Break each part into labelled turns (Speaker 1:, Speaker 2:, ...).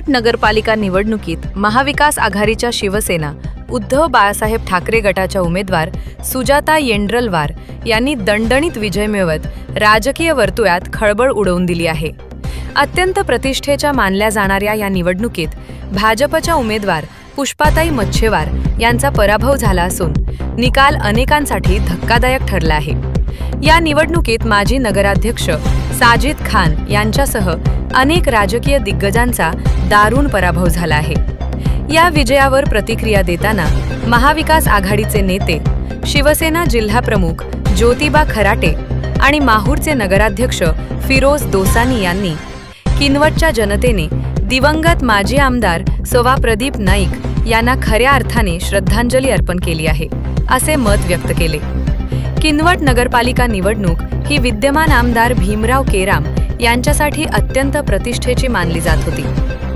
Speaker 1: नगरपालिका निवडणुकीत महाविकास आघाडीच्या शिवसेना उद्धव बाळासाहेब ठाकरे गटाच्या उमेदवार सुजाता येंड्रलवार यांनी दणदणीत विजय मिळवत राजकीय वर्तुळात खळबळ उडवून दिली आहे। अत्यंत प्रतिष्ठेच्या मानल्या जाणाऱ्या या निवडणुकीत भाजपच्या उमेदवार पुष्पाताई मच्छेवार यांचा पराभव झाला असून निकाल अनेकांसाठी धक्कादायक ठरला आहे। या निवडणुकीत माजी नगराध्यक्ष साजिद खान यांच्यासह अनेक राजकीय दिग्गजांचा दारुण पराभव झाला आहे। या विजयावर प्रतिक्रिया देताना महाविकास आघाडीचे नेते, शिवसेना जिल्हाप्रमुख ज्योतिबा खराटे आणि माहूरचे नगराध्यक्ष फिरोज दोसानी यांनी किनवटच्या जनतेने दिवंगत माजी आमदार सवा प्रदीप नाईक यांना खऱ्या अर्थाने श्रद्धांजली अर्पण केली आहे, असे मत व्यक्त केले। किनवट नगरपालिका निवडणूक ही विद्यमान आमदार भीमराव केराम यांच्यासाठी अत्यंत प्रतिष्ठेची मानली जात होती।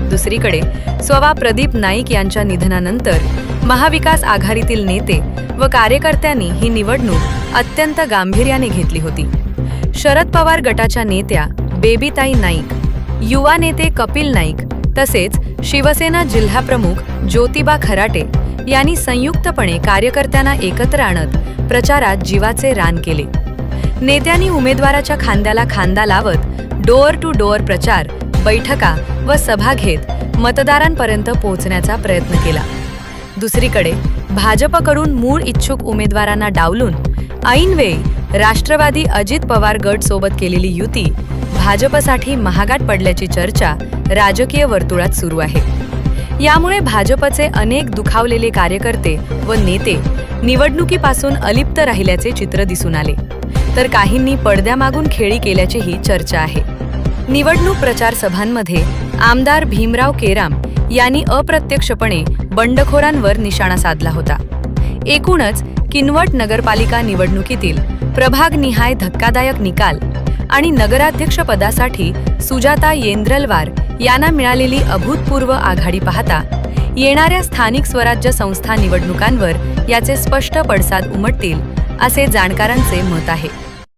Speaker 1: दुसरीकडे सवा प्रदीप नाईक यांच्या निधनानंतर महाविकास आघाडीतील नेते व कार्यकर्त्यांनी ही निवडणूक अत्यंत गांभीर्याने घेतली होती। शरद पवार गटाच्या नेत्या बेबीताई नाईक, युवा नेते कपिल नाईक तसेच शिवसेना जिल्हाप्रमुख ज्योतिबा खराटे यांनी संयुक्तपणे कार्यकर्त्यांना एकत्र आणत प्रचारात जीवाचे रान केले। नेत्यांनी उमेदवाराच्या खांद्याला खांदा लावत डोअर टू डोअर प्रचार, बैठका व सभा घेत मतदारांपर्यंत पोहोचण्याचा प्रयत्न केला। दुसरीकडे भाजपकडून मूळ इच्छुक उमेदवारांना डावलून ऐनवेळी राष्ट्रवादी अजित पवार गट सोबत केलेली युती भाजपसाठी महागात पडल्याची चर्चा राजकीय वर्तुळात सुरू आहे। यामुळे भाजपचे अनेक दुखावलेले कार्यकर्ते व नेते निवडणुकीपासून अलिप्त राहिल्याचे चित्र दिसून आले, तर काहींनी पडद्यामागून खेळी केल्याचीही चर्चा आहे। निवडणूक प्रचार सभांमध्ये आमदार भीमराव केराम यांनी अप्रत्यक्षपणे बंडखोरांवर निशाणा साधला होता। एकूणच किनवट नगरपालिका निवडणुकीतील प्रभागनिहाय धक्कादायक निकाल आणि नगराध्यक्षपदासाठी सुजाता येंड्रलवार यांना मिळालेली अभूतपूर्व आघाडी पाहता येणाऱ्या स्थानिक स्वराज्य संस्था निवडणुकांवर याचे स्पष्ट पडसाद उमटतील, असे जाणकारांचे मत आहे।